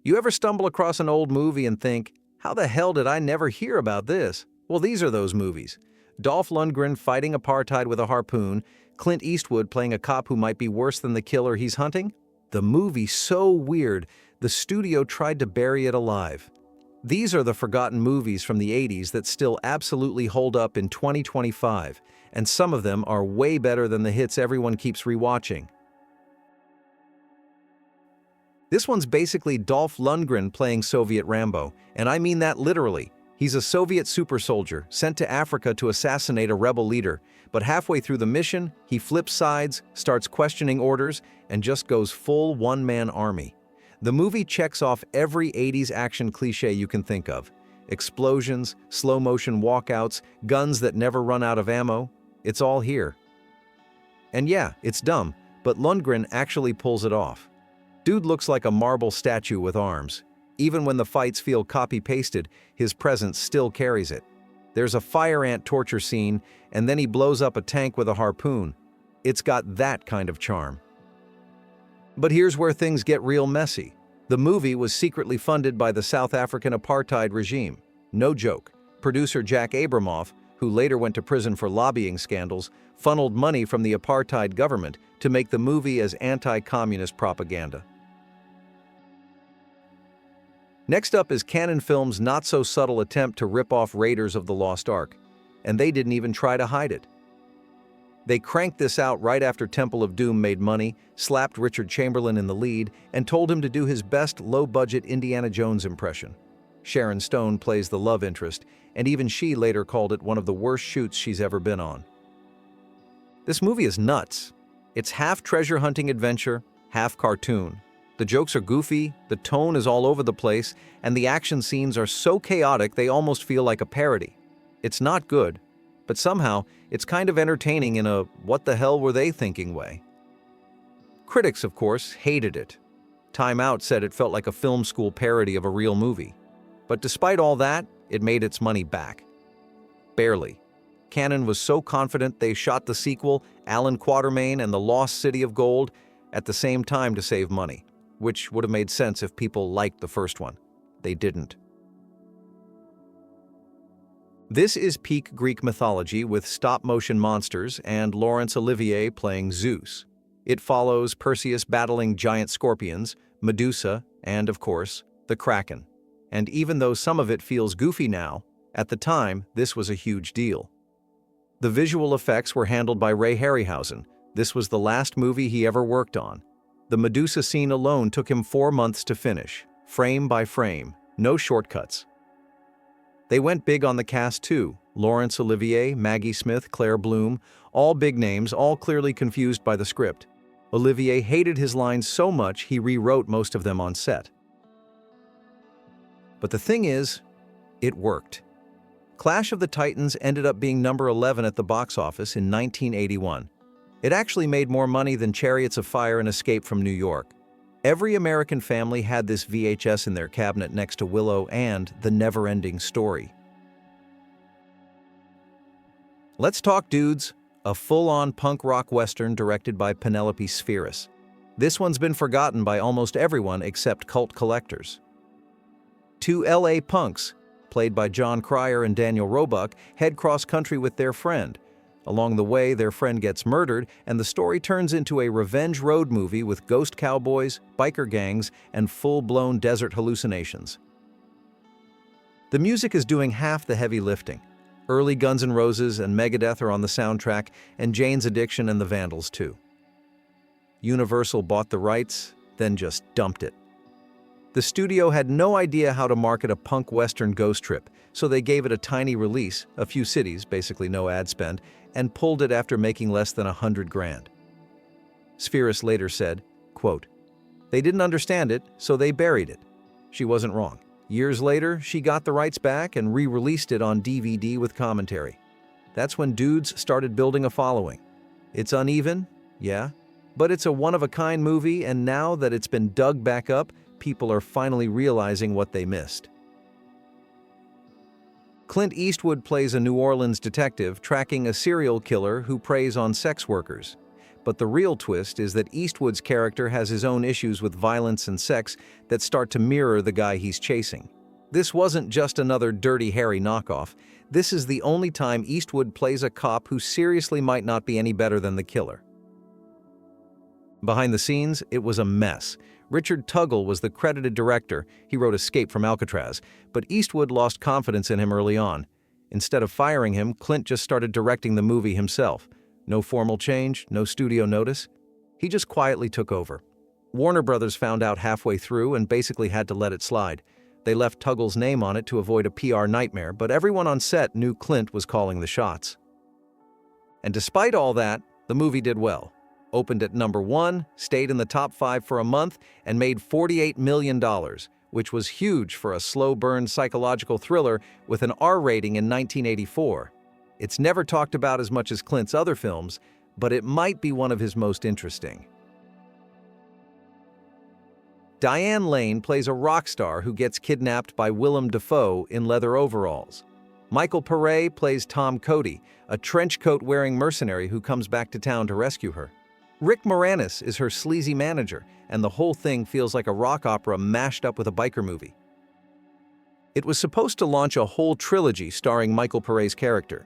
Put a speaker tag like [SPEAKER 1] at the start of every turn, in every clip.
[SPEAKER 1] You ever stumble across an old movie and think, how the hell did I never hear about this? Well, these are those movies. Dolph Lundgren fighting apartheid with a harpoon, Clint Eastwood playing a cop who might be worse than the killer he's hunting. The movie so weird, the studio tried to bury it alive. These are the forgotten movies from the 80s that still absolutely hold up in 2025, and some of them are way better than the hits everyone keeps rewatching. This one's basically Dolph Lundgren playing Soviet Rambo, and I mean that literally. He's a Soviet super soldier sent to Africa to assassinate a rebel leader, but halfway through the mission, he flips sides, starts questioning orders, and just goes full one-man army. The movie checks off every 80s action cliché you can think of. Explosions, slow-motion walkouts, guns that never run out of ammo. It's all here. And yeah, it's dumb, but Lundgren actually pulls it off. Dude looks like a marble statue with arms. Even when the fights feel copy-pasted, his presence still carries it. There's a fire ant torture scene, and then he blows up a tank with a harpoon. It's got that kind of charm. But here's where things get real messy. The movie was secretly funded by the South African apartheid regime. No joke. Producer Jack Abramoff, who later went to prison for lobbying scandals, funneled money from the apartheid government to make the movie as anti-communist propaganda. Next up is Cannon Films' not-so-subtle attempt to rip off Raiders of the Lost Ark, and they didn't even try to hide it. They cranked this out right after Temple of Doom made money, slapped Richard Chamberlain in the lead, and told him to do his best low-budget Indiana Jones impression. Sharon Stone plays the love interest, and even she later called it one of the worst shoots she's ever been on. This movie is nuts. It's half treasure hunting adventure, half cartoon. The jokes are goofy, the tone is all over the place, and the action scenes are so chaotic they almost feel like a parody. It's not good, but somehow it's kind of entertaining in a what the hell were they thinking way. Critics, of course, hated it. Time Out said it felt like a film school parody of a real movie. But despite all that, it made its money back. Barely. Cannon was so confident they shot the sequel, Alan Quatermain and the Lost City of Gold, at the same time to save money, which would have made sense if people liked the first one. They didn't. This is peak Greek mythology with stop-motion monsters and Laurence Olivier playing Zeus. It follows Perseus battling giant scorpions, Medusa, and, of course, the Kraken. And even though some of it feels goofy now, at the time, this was a huge deal. The visual effects were handled by Ray Harryhausen. This was the last movie he ever worked on. The Medusa scene alone took him 4 months to finish, frame by frame, no shortcuts. They went big on the cast too. Laurence Olivier, Maggie Smith, Claire Bloom, all big names, all clearly confused by the script. Olivier hated his lines so much he rewrote most of them on set. But the thing is, it worked. Clash of the Titans ended up being number 11 at the box office in 1981. It actually made more money than Chariots of Fire and Escape from New York. Every American family had this VHS in their cabinet next to Willow and The Never-Ending Story. Let's Talk Dudes, a full-on punk rock western directed by Penelope Spheris. This one's been forgotten by almost everyone except cult collectors. Two LA punks, played by John Cryer and Daniel Roebuck, head cross-country with their friend. Along the way, their friend gets murdered, and the story turns into a revenge road movie with ghost cowboys, biker gangs, and full-blown desert hallucinations. The music is doing half the heavy lifting. Early Guns N' Roses and Megadeth are on the soundtrack, and Jane's Addiction and the Vandals too. Universal bought the rights, then just dumped it. The studio had no idea how to market a punk western ghost trip, so they gave it a tiny release, a few cities, basically no ad spend, and pulled it after making less than $100,000. Spheris later said, quote, "They didn't understand it, so they buried it." She wasn't wrong. Years later, she got the rights back and re-released it on DVD with commentary. That's when dudes started building a following. It's uneven, yeah, but it's a one-of-a-kind movie, and now that it's been dug back up, people are finally realizing what they missed. Clint Eastwood plays a New Orleans detective tracking a serial killer who preys on sex workers. But the real twist is that Eastwood's character has his own issues with violence and sex that start to mirror the guy he's chasing. This wasn't just another Dirty Harry knockoff. This is the only time Eastwood plays a cop who seriously might not be any better than the killer. Behind the scenes, it was a mess. Richard Tuggle was the credited director. He wrote Escape from Alcatraz, but Eastwood lost confidence in him early on. Instead of firing him, Clint just started directing the movie himself. No formal change, no studio notice. He just quietly took over. Warner Brothers found out halfway through and basically had to let it slide. They left Tuggle's name on it to avoid a PR nightmare, but everyone on set knew Clint was calling the shots. And despite all that, the movie did well. Opened at number 1, stayed in the top 5 for a month, and made $48 million, which was huge for a slow-burn psychological thriller with an R rating in 1984. It's never talked about as much as Clint's other films, but it might be one of his most interesting. Diane Lane plays a rock star who gets kidnapped by Willem Dafoe in leather overalls. Michael Paré plays Tom Cody, a trench-coat-wearing mercenary who comes back to town to rescue her. Rick Moranis is her sleazy manager, and the whole thing feels like a rock opera mashed up with a biker movie. It was supposed to launch a whole trilogy starring Michael Paré's character.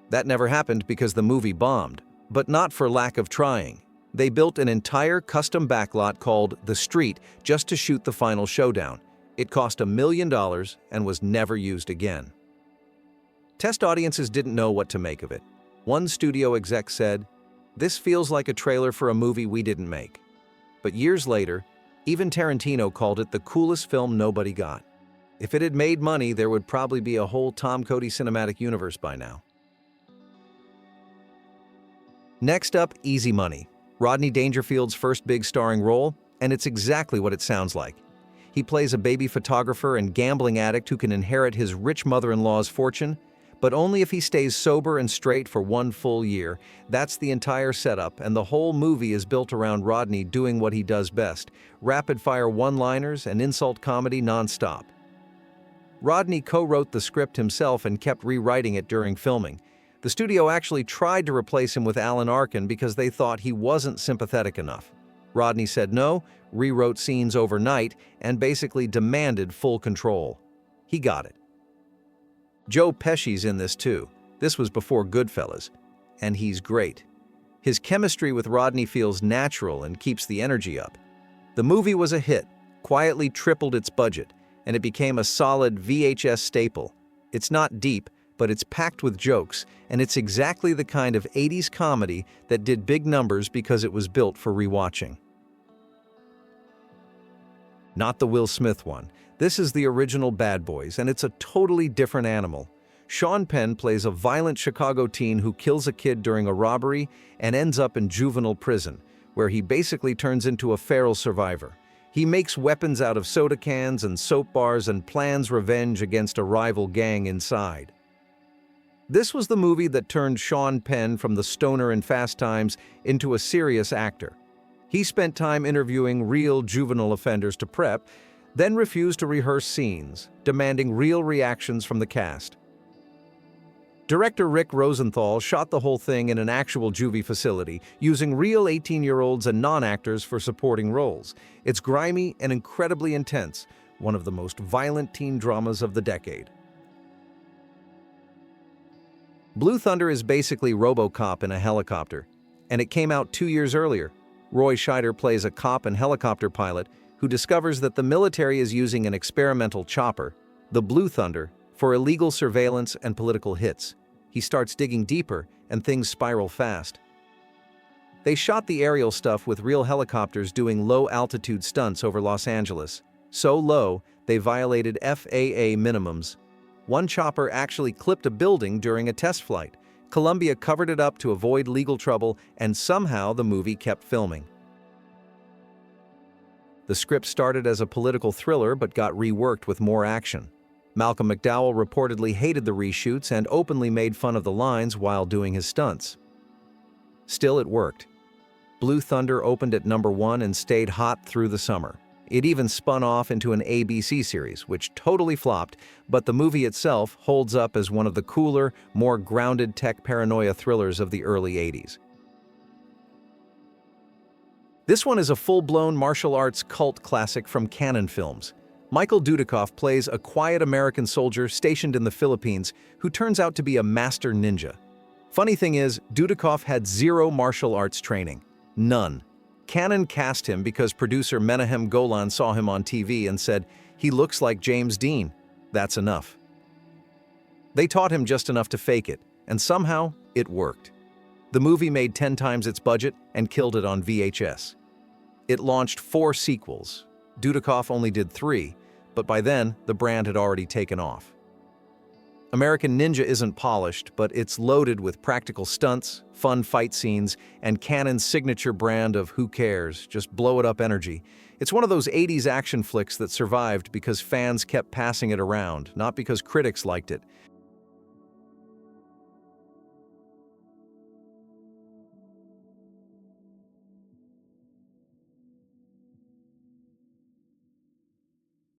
[SPEAKER 1] That never happened because the movie bombed, but not for lack of trying. They built an entire custom backlot called The Street just to shoot the final showdown. It cost $1 million and was never used again. Test audiences didn't know what to make of it. One studio exec said, "This feels like a trailer for a movie we didn't make." But years later, even Tarantino called it the coolest film nobody got. If it had made money, there would probably be a whole Tom Cody cinematic universe by now. Next up, Easy Money. Rodney Dangerfield's first big starring role, and it's exactly what it sounds like. He plays a baby photographer and gambling addict who can inherit his rich mother-in-law's fortune, but only if he stays sober and straight for 1 full year. That's the entire setup, and the whole movie is built around Rodney doing what he does best: rapid-fire one-liners and insult comedy non-stop. Rodney co-wrote the script himself and kept rewriting it during filming. The studio actually tried to replace him with Alan Arkin because they thought he wasn't sympathetic enough. Rodney said no, rewrote scenes overnight, and basically demanded full control. He got it. Joe Pesci's in this too. This was before Goodfellas, and he's great. His chemistry with Rodney feels natural and keeps the energy up. The movie was a hit, quietly tripled its budget, and it became a solid VHS staple. It's not deep, but it's packed with jokes, and it's exactly the kind of 80s comedy that did big numbers because it was built for rewatching. Not the Will Smith one. This is the original Bad Boys, and it's a totally different animal. Sean Penn plays a violent Chicago teen who kills a kid during a robbery and ends up in juvenile prison, where he basically turns into a feral survivor. He makes weapons out of soda cans and soap bars and plans revenge against a rival gang inside. This was the movie that turned Sean Penn from the stoner in Fast Times into a serious actor. He spent time interviewing real juvenile offenders to prep, then refused to rehearse scenes, demanding real reactions from the cast. Director Rick Rosenthal shot the whole thing in an actual juvie facility, using real 18-year-olds and non-actors for supporting roles. It's grimy and incredibly intense, one of the most violent teen dramas of the decade. Blue Thunder is basically RoboCop in a helicopter, and it came out 2 years earlier. Roy Scheider plays a cop and helicopter pilot who discovers that the military is using an experimental chopper, the Blue Thunder, for illegal surveillance and political hits. He starts digging deeper, and things spiral fast. They shot the aerial stuff with real helicopters doing low-altitude stunts over Los Angeles. So low, they violated FAA minimums. One chopper actually clipped a building during a test flight. Columbia covered it up to avoid legal trouble, and somehow the movie kept filming. The script started as a political thriller but got reworked with more action. Malcolm McDowell reportedly hated the reshoots and openly made fun of the lines while doing his stunts. Still, it worked. Blue Thunder opened at number 1 and stayed hot through the summer. It even spun off into an ABC series, which totally flopped, but the movie itself holds up as one of the cooler, more grounded tech paranoia thrillers of the early 80s. This one is a full-blown martial arts cult classic from Cannon Films. Michael Dudikoff plays a quiet American soldier stationed in the Philippines who turns out to be a master ninja. Funny thing is, Dudikoff had zero martial arts training. None. Cannon cast him because producer Menahem Golan saw him on TV and said, "He looks like James Dean. That's enough." They taught him just enough to fake it, and somehow it worked. The movie made 10 times its budget and killed it on VHS. It launched 4 sequels. Dudikoff only did 3, but by then, the brand had already taken off. American Ninja isn't polished, but it's loaded with practical stunts, fun fight scenes, and Cannon's signature brand of who cares, just blow it up energy. It's one of those 80s action flicks that survived because fans kept passing it around, not because critics liked it.